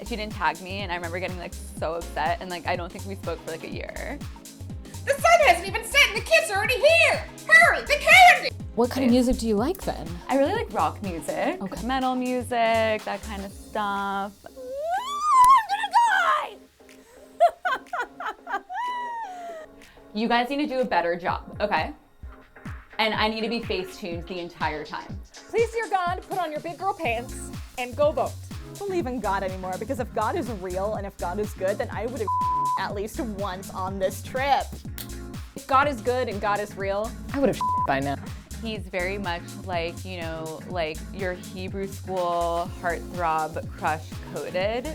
She didn't tag me, and I remember getting like so upset, and like I don't think we spoke for like a year. The sun hasn't even set and the kids are already here! Hurry, the candy! What kind of music do you like then? I really like rock music, Okay. metal music, that kind of stuff. I'm gonna die! You guys need to do a better job, okay? And I need to be face-tuned the entire time. Please, dear God, put on your big girl pants and go vote. I don't believe in God anymore, because if God is real and if God is good, then I would have at least once on this trip. If God is good and God is real, I would have by now. He's very much like, you know, like your Hebrew school heartthrob crush coded.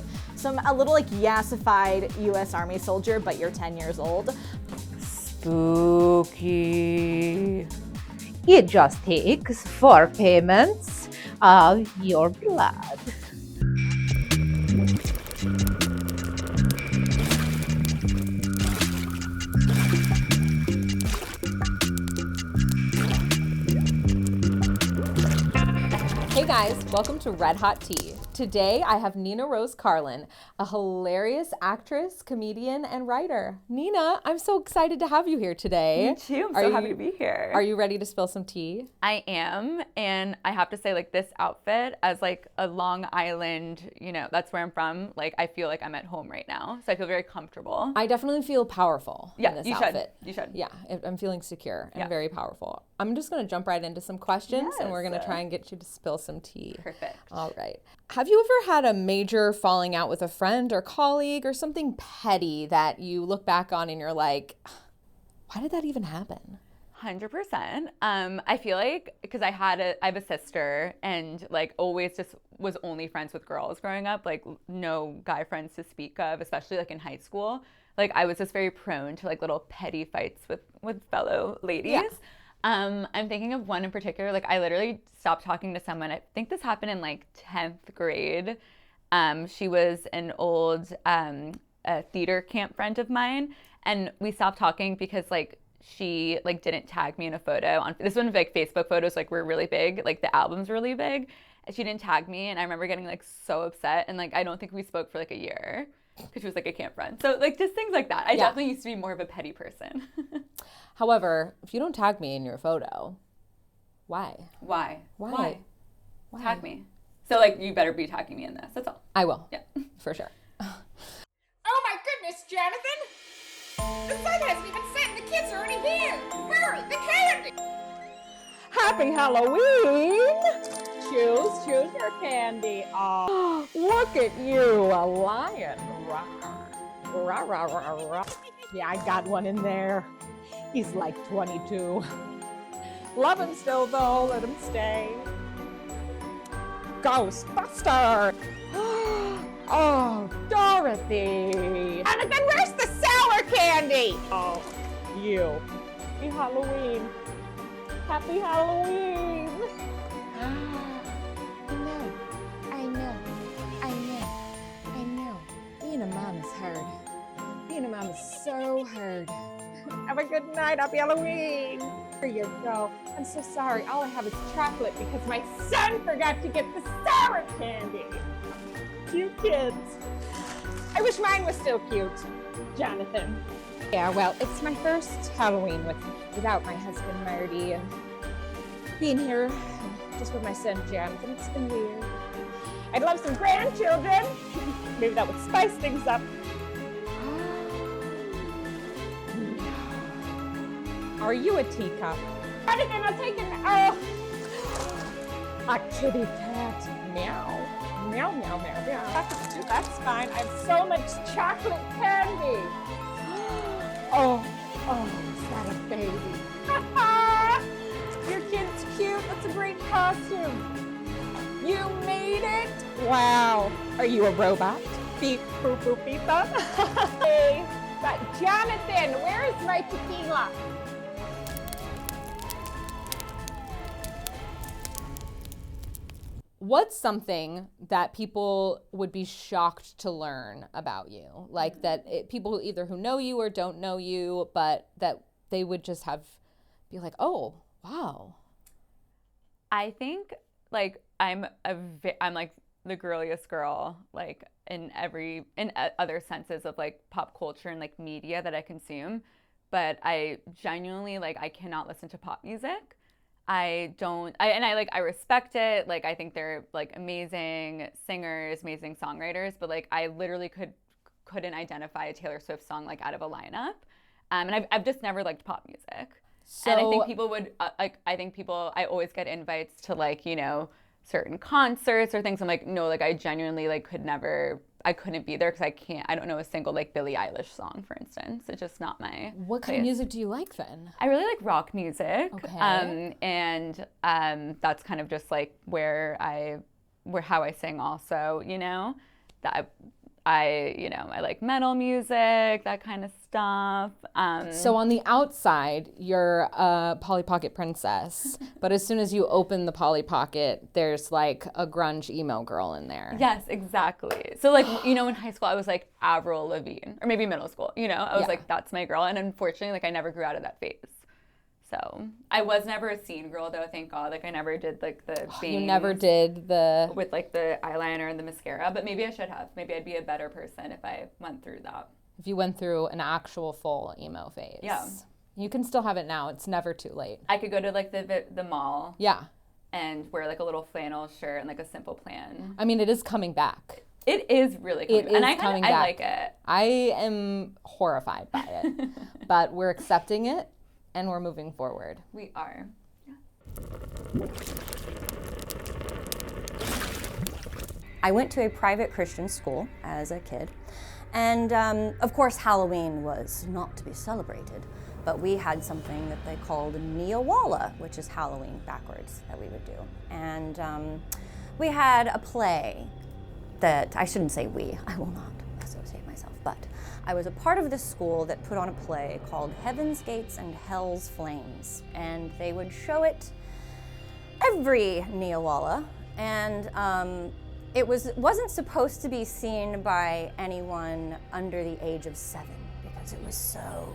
A little like yassified US Army soldier, but you're 10 years old. Spooky. It just takes 4 payments of your blood. Hey guys, welcome to Red Hot Tea. Today I have Nina Rose Carlin, a hilarious actress, comedian, and writer. Nina, I'm so excited to have you here today. Me too, I'm so happy to be here. Are you ready to spill some tea? I am, and I have to say, like, this outfit as like a Long Island, you know, that's where I'm from, like I feel like I'm at home right now, so I feel very comfortable. I definitely feel powerful in this outfit. You should. Yeah, I'm feeling secure and Yeah. very powerful. I'm just gonna jump right into some questions and we're gonna Yes. try and get you to spill some tea. Perfect. All right. Have you ever had a major falling out with a friend or colleague or something petty that you look back on and you're like, why did that even happen? 100%. I feel like because I have a sister and like always just was only friends with girls growing up, like no guy friends to speak of, especially like in high school. Like I was just very prone to like little petty fights with fellow ladies. Yeah. I'm thinking of one in particular. Like I literally stopped talking to someone. I think this happened in like 10th grade. She was an old theater camp friend of mine, and we stopped talking because like she like didn't tag me in a photo on this one. Like Facebook photos like were really big, like the album's really big, and she didn't tag me, and I remember getting like so upset, and like I don't think we spoke for like a year because she was like a camp friend. So like just things like that. I definitely used to be more of a petty person. However, if you don't tag me in your photo, why? Why? Why? Tag me. So like you better be tagging me in this. That's all. I will. Yeah. For sure. Oh my goodness, Jonathan! The sun hasn't even set and the kids are already here! Hurry, the candy! Happy Halloween! Choose your candy. Oh, look at you, a lion. Rah, rah, rah, rah, rah. Yeah, I got one in there. He's like 22. Love him still though, let him stay. Ghostbuster! Oh, Dorothy! Jonathan, where's the sour candy? Oh, you. Happy Halloween. Happy Halloween! I know. Being a mom is hard. Being a mom is so hard. Have a good night. Happy Halloween. Here you go. I'm so sorry. All I have is chocolate because my son forgot to get the sour candy. Cute kids. I wish mine was still cute. Jonathan. Yeah, well, it's my first Halloween without my husband Marty, and being here just with my son Jonathan, it's been weird. I'd love some grandchildren. Maybe that would spice things up. Are you a teacup? Jonathan, I'll take it. Oh, a kitty cat. Meow. Meow, meow, meow, meow. That's fine. I have so much chocolate candy. Oh, is that a baby? Your kid's cute. That's a great costume. You made it. Wow. Are you a robot? Beep, boop, boop, beep, up. Hey, but Jonathan, where is my tequila? What's something that people would be shocked to learn about you? Like people either who know you or don't know you, but that they would just be like, oh, wow. I think like I'm like the girliest girl, like in other senses of like pop culture and like media that I consume. But I genuinely like, I cannot listen to pop music. I respect it. Like, I think they're like amazing singers, amazing songwriters, but like, I literally couldn't identify a Taylor Swift song like out of a lineup. And I've just never liked pop music. So, and I think people would, I always get invites to like, certain concerts or things. I'm like, no, like I genuinely like I couldn't be there because I don't know a single like Billie Eilish song, for instance. It's just not my what kind of music do you like then? I really like rock music. Okay. And that's kind of just like how I sing also, that I like metal music, that kind of stuff. So on the outside, you're a Polly Pocket princess, but as soon as you open the Polly Pocket, there's like a grunge emo girl in there. Yes, exactly. So like, in high school, I was like Avril Lavigne, or maybe middle school, I was like, that's my girl. And unfortunately, like I never grew out of that phase. So I was never a scene girl though, thank God. Like I never did like the bangs. You never did the... With like the eyeliner and the mascara, but maybe I should have. Maybe I'd be a better person if I went through that. If you went through an actual full emo phase. Yeah. You can still have it now. It's never too late. I could go to like the mall. Yeah. And wear like a little flannel shirt and like a simple plan. I mean, it is coming back. It is really coming back. And I like it. I am horrified by it, but we're accepting it. And we're moving forward. We are. Yeah. I went to a private Christian school as a kid. And of course, Halloween was not to be celebrated. But we had something that they called Neowalla, which is Halloween backwards, that we would do. And we had a play that, I shouldn't say we, I will not associate myself, but I was a part of this school that put on a play called Heaven's Gates and Hell's Flames, and they would show it every Neowalla, and it wasn't supposed to be seen by anyone under the age of 7 because it was so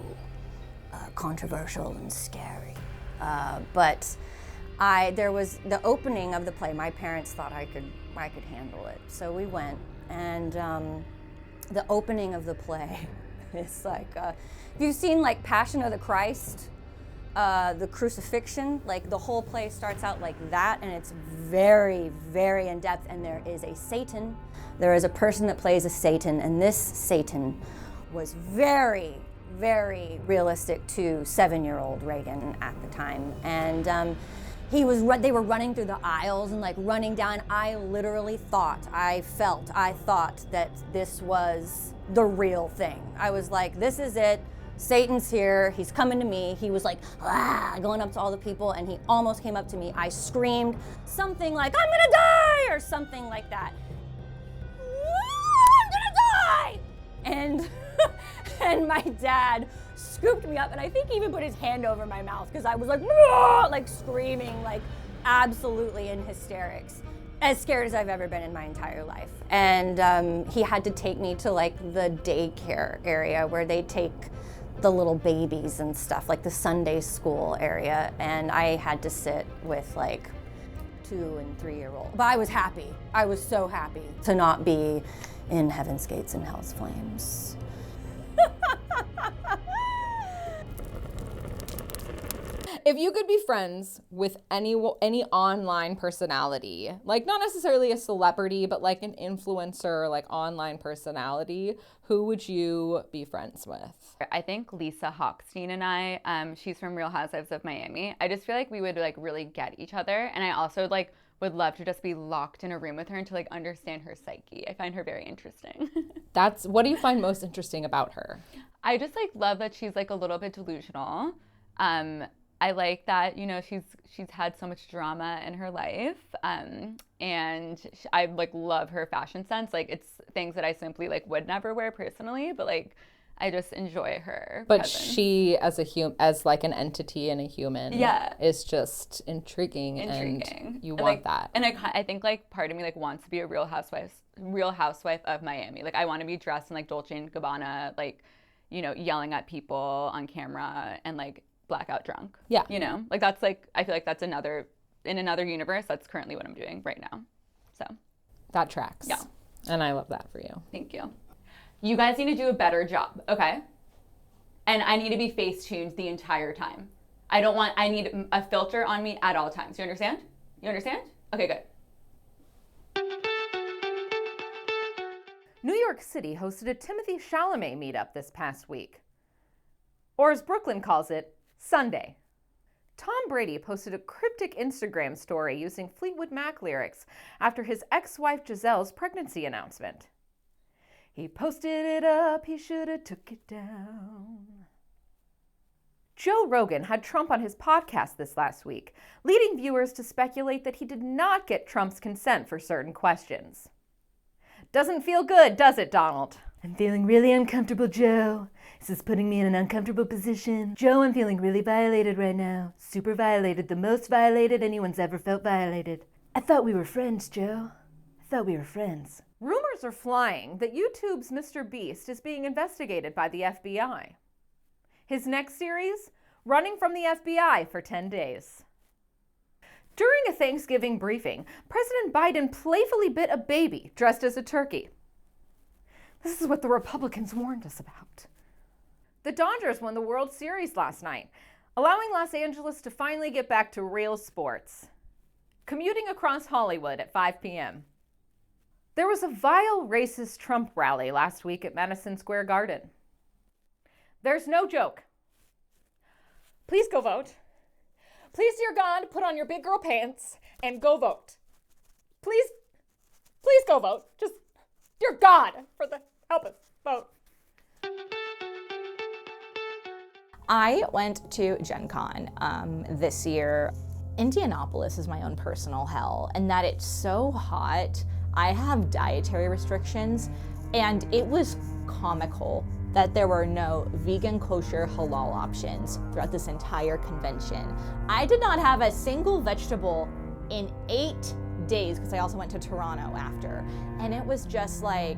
controversial and scary. But there was the opening of the play. My parents thought I could handle it, so we went, and the opening of the play is like, if you've seen like Passion of the Christ, the crucifixion, like the whole play starts out like that, and it's very, very in depth, and there is a Satan. There is a person that plays a Satan, and this Satan was very, very realistic to 7-year-old Reagan at the time. And they were running through the aisles and like running down. I literally thought that this was the real thing. I was like, this is it. Satan's here. He's coming to me. He was like, going up to all the people, and he almost came up to me. I screamed something like, I'm gonna die, or something like that. I'm gonna die! And and my dad scooped me up, and I think he even put his hand over my mouth because I was like screaming, like absolutely in hysterics, as scared as I've ever been in my entire life. And he had to take me to like the daycare area where they take the little babies and stuff, like the Sunday school area, and I had to sit with like 2- and 3-year-olds. But I was happy. I was so happy to not be in Heaven's Gates and Hell's Flames. If you could be friends with any online personality, like not necessarily a celebrity, but like an influencer, like online personality, who would you be friends with? I think Lisa Hochstein and I, she's from Real Housewives of Miami. I just feel like we would like really get each other. And I also like would love to just be locked in a room with her and to like understand her psyche. I find her very interesting. What do you find most interesting about her? I just like love that she's like a little bit delusional. I like that, she's had so much drama in her life, and I like love her fashion sense. Like it's things that I simply like would never wear personally, but like I just enjoy her. But presence. she, as like an entity and a human, is just intriguing. And you want that. And I think like part of me like wants to be a Real Housewife of Miami. Like I want to be dressed in like Dolce & Gabbana, like yelling at people on camera and like blackout drunk. Yeah. Like that's like, I feel like that's in another universe, that's currently what I'm doing right now. So That tracks. Yeah. And I love that for you. Thank you. You guys need to do a better job, okay? And I need to be face tuned the entire time. I need a filter on me at all times. You understand? You understand? Okay, good. New York City hosted a Timothy Chalamet meetup this past week. Or as Brooklyn calls it, Sunday. Tom Brady posted a cryptic Instagram story using Fleetwood Mac lyrics after his ex-wife Giselle's pregnancy announcement. He posted it up, he should have took it down. Joe Rogan had Trump on his podcast this last week, leading viewers to speculate that he did not get Trump's consent for certain questions. Doesn't feel good, does it, Donald? I'm feeling really uncomfortable, Joe. This is putting me in an uncomfortable position. Joe, I'm feeling really violated right now. Super violated, the most violated anyone's ever felt violated. I thought we were friends, Joe. I thought we were friends. Rumors are flying that YouTube's Mr. Beast is being investigated by the FBI. His next series? Running from the FBI for 10 days. During a Thanksgiving briefing, President Biden playfully bit a baby dressed as a turkey. This is what the Republicans warned us about. The Dodgers won the World Series last night, allowing Los Angeles to finally get back to real sports. Commuting across Hollywood at 5 p.m. There was a vile racist Trump rally last week at Madison Square Garden. There's no joke. Please go vote. Please, dear God, put on your big girl pants and go vote. Please go vote. Just, dear God, help us vote. I went to Gen Con this year. Indianapolis is my own personal hell, and that it's so hot. I have dietary restrictions, and it was comical that there were no vegan, kosher, halal options throughout this entire convention. I did not have a single vegetable in 8 days, because I also went to Toronto after. And it was just like,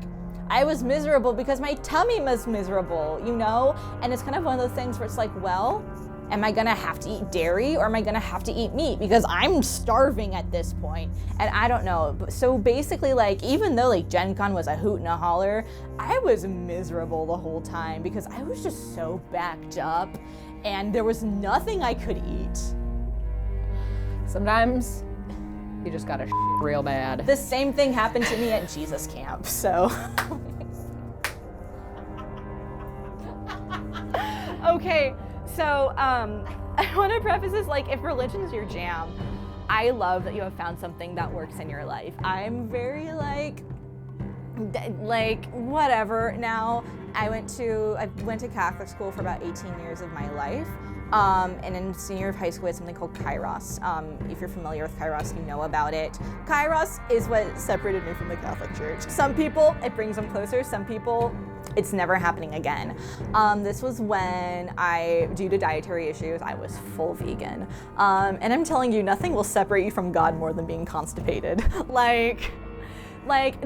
I was miserable because my tummy was miserable, you know? And it's kind of one of those things where it's like, well, am I gonna have to eat dairy or am I gonna have to eat meat? Because I'm starving at this point, and I don't know. So basically, like, even though like Gen Con was a hoot and a holler, I was miserable the whole time because I was just so backed up and there was nothing I could eat. Sometimes you just gotta real bad. The same thing happened to me at Jesus camp, so. Okay, so I want to preface this, like, if religion is your jam, I love that you have found something that works in your life. I'm very like whatever now. I went to Catholic school for about 18 years of my life. And in senior year of high school, we had something called Kairos. If you're familiar with Kairos, you know about it. Kairos is what separated me from the Catholic Church. Some people, it brings them closer. Some people, it's never happening again. This was when due to dietary issues, I was full vegan. And I'm telling you, nothing will separate you from God more than being constipated. Like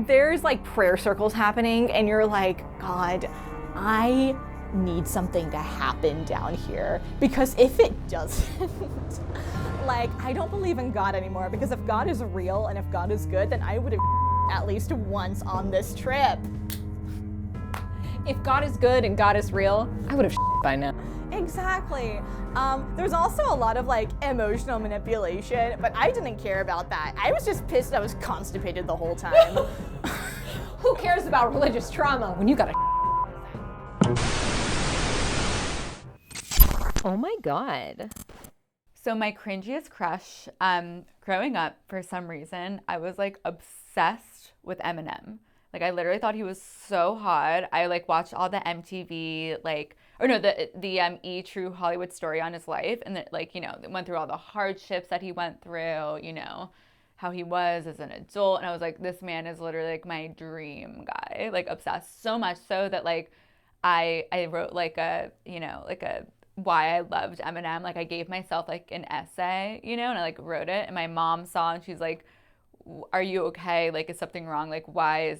there's like prayer circles happening and you're like, God, I need something to happen down here, because if it doesn't, like, I don't believe in God anymore, because if God is real and if God is good, then I would have at least once on this trip. If God is good and God is real, I would have by now. Exactly. There's also a lot of like emotional manipulation, but I didn't care about that. I was just pissed I was constipated the whole time. Who cares about religious trauma when you got a Oh my God. So my cringiest crush, growing up, for some reason, I was like obsessed with Eminem. Like, I literally thought he was so hot. I like watched all the MTV, the E! True Hollywood Story on his life, and that, like, you know, went through all the hardships that he went through, you know, how he was as an adult, and I was like, this man is literally like my dream guy, like obsessed, so much so that like I wrote like a why I loved Eminem. Like, I gave myself like an essay, you know, and I like wrote it, and my mom saw, and she's like, are you okay? Like, is something wrong? Like, why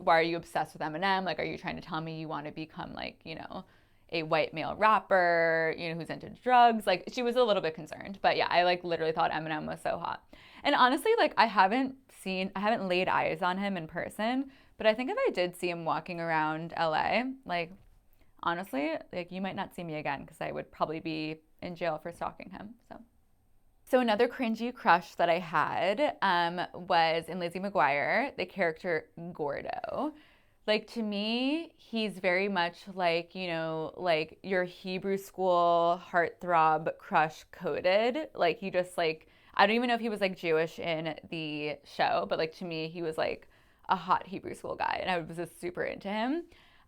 are you obsessed with Eminem? Like, are you trying to tell me you want to become like, you know, a white male rapper, you know, who's into drugs? Like, she was a little bit concerned, but yeah, I like literally thought Eminem was so hot. And honestly, like, I haven't haven't laid eyes on him in person, but I think if I did see him walking around LA, like, honestly, like, you might not see me again because I would probably be in jail for stalking him. So another cringy crush that I had was in Lizzie McGuire, the character Gordo. Like, to me, he's very much like, you know, like your Hebrew school heartthrob crush coded. Like, he just like, I don't even know if he was like Jewish in the show, but like to me, he was like a hot Hebrew school guy, and I was just super into him.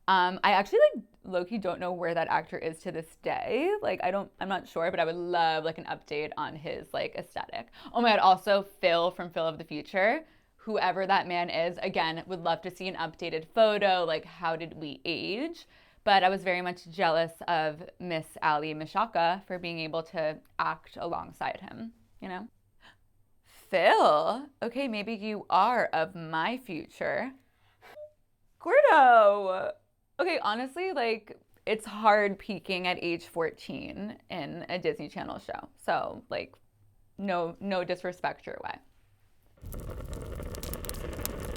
I actually like low-key don't know where that actor is to this day. Like, I'm not sure, but I would love like an update on his like aesthetic. Oh my God, also Phil from Phil of the Future, whoever that man is, again, would love to see an updated photo, like how did we age? But I was very much jealous of Miss Ali Mishaka for being able to act alongside him, you know? Phil, okay, maybe you are of my future. Gordo. Okay, honestly, like, it's hard peaking at age 14 in a Disney Channel show. So, like, no disrespect your way.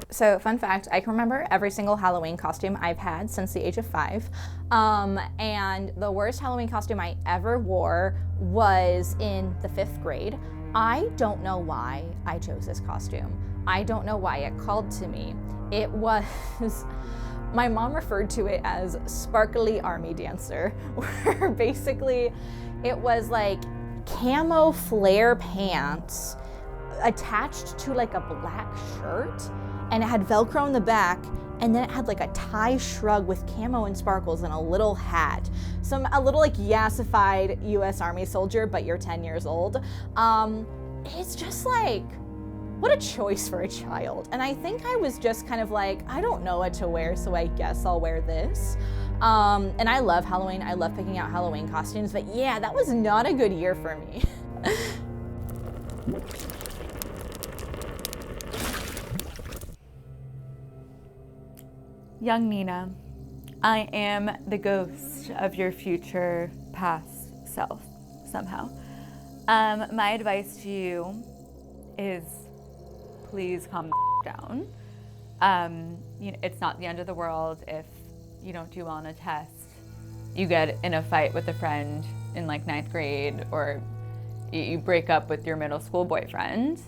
So, fun fact, I can remember every single Halloween costume I've had since the age of 5. And the worst Halloween costume I ever wore was in the 5th grade. I don't know why I chose this costume. I don't know why it called to me. It was, my mom referred to it as sparkly army dancer, where basically it was like camo flare pants attached to like a black shirt, and it had Velcro in the back, and then it had like a tie shrug with camo and sparkles and a little hat. A little like yassified US Army soldier, but you're 10 years old. It's just like, what a choice for a child. And I think I was just kind of like, I don't know what to wear, so I guess I'll wear this. And I love Halloween. I love picking out Halloween costumes, but yeah, that was not a good year for me. Young Nina, I am the ghost of your future past self, somehow. My advice to you is please calm down. You know, it's not the end of the world if you don't do well on a test, you get in a fight with a friend in like 9th grade, or you break up with your middle school boyfriend.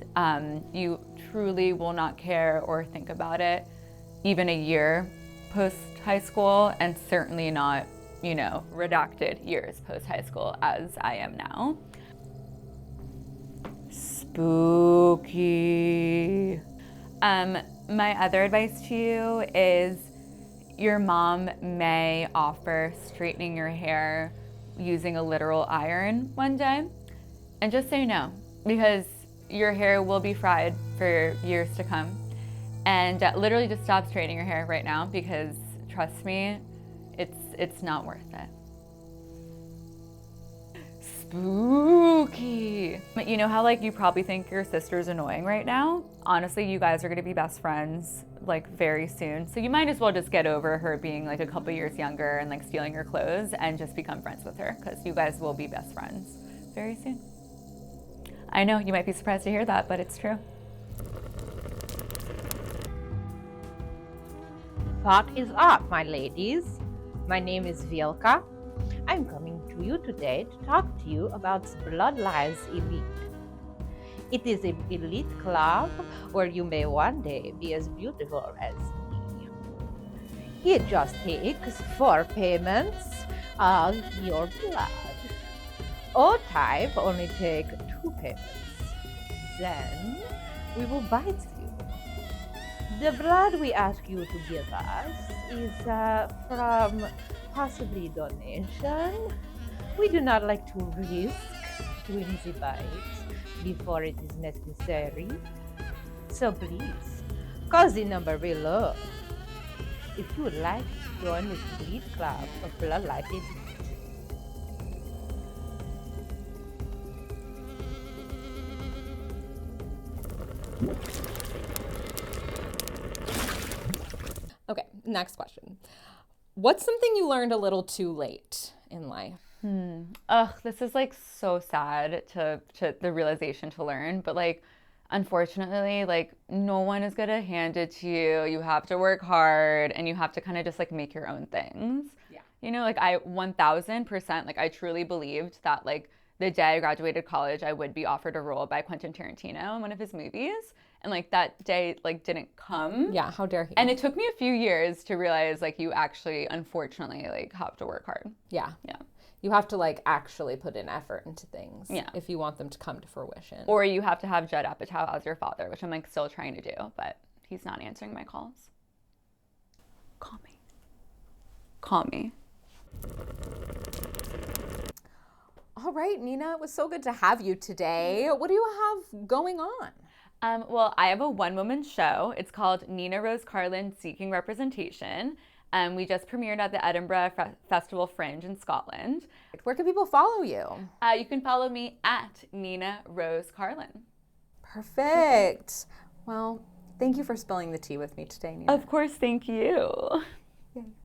You truly will not care or think about it even a year post high school, and certainly not, you know, redacted years post high school as I am now. Spooky. My other advice to you is your mom may offer straightening your hair using a literal iron one day, and just say no, because your hair will be fried for years to come. And literally just stop straightening your hair right now, because trust me, it's not worth it. Spooky. But you know how like you probably think your sister's annoying right now? Honestly, you guys are gonna be best friends like very soon. So you might as well just get over her being like a couple years younger and like stealing your clothes, and just become friends with her, because you guys will be best friends very soon. I know you might be surprised to hear that, but it's true. What is up, my ladies? My name is Vielka. I'm coming to you today to talk to you about Blood Lies Elite. It is an elite club where you may one day be as beautiful as me. It just takes 4 payments of your blood. Old type only take 2 payments. Then we will bite you. The blood we ask you to give us is from possibly donation. We do not like to risk doing the bite before it is necessary. So please, call the number below if you would like to join this elite club of Blood Life Elite. Okay, next question. What's something you learned a little too late in life? Ugh, this is like so sad to the realization to learn, but like unfortunately, like no one is gonna hand it to you. You have to work hard and you have to kind of just like make your own things. Yeah. You know, like I 1000%, like I truly believed that like the day I graduated college, I would be offered a role by Quentin Tarantino in one of his movies. And like that day like didn't come. Yeah, how dare he? And it took me a few years to realize like you actually unfortunately like have to work hard. Yeah. Yeah. You have to like actually put in effort into things Yeah. if you want them to come to fruition. Or you have to have Judd Apatow as your father, which I'm like still trying to do, but he's not answering my calls. Call me. Call me. All right, Nina, it was so good to have you today. What do you have going on? Well, I have a one-woman show. It's called Nina Rose Carlin Seeking Representation. We just premiered at the Edinburgh Festival Fringe in Scotland. Where can people follow you? You can follow me at Nina Rose Carlin. Perfect. Well, thank you for spilling the tea with me today, Nina. Of course, thank you.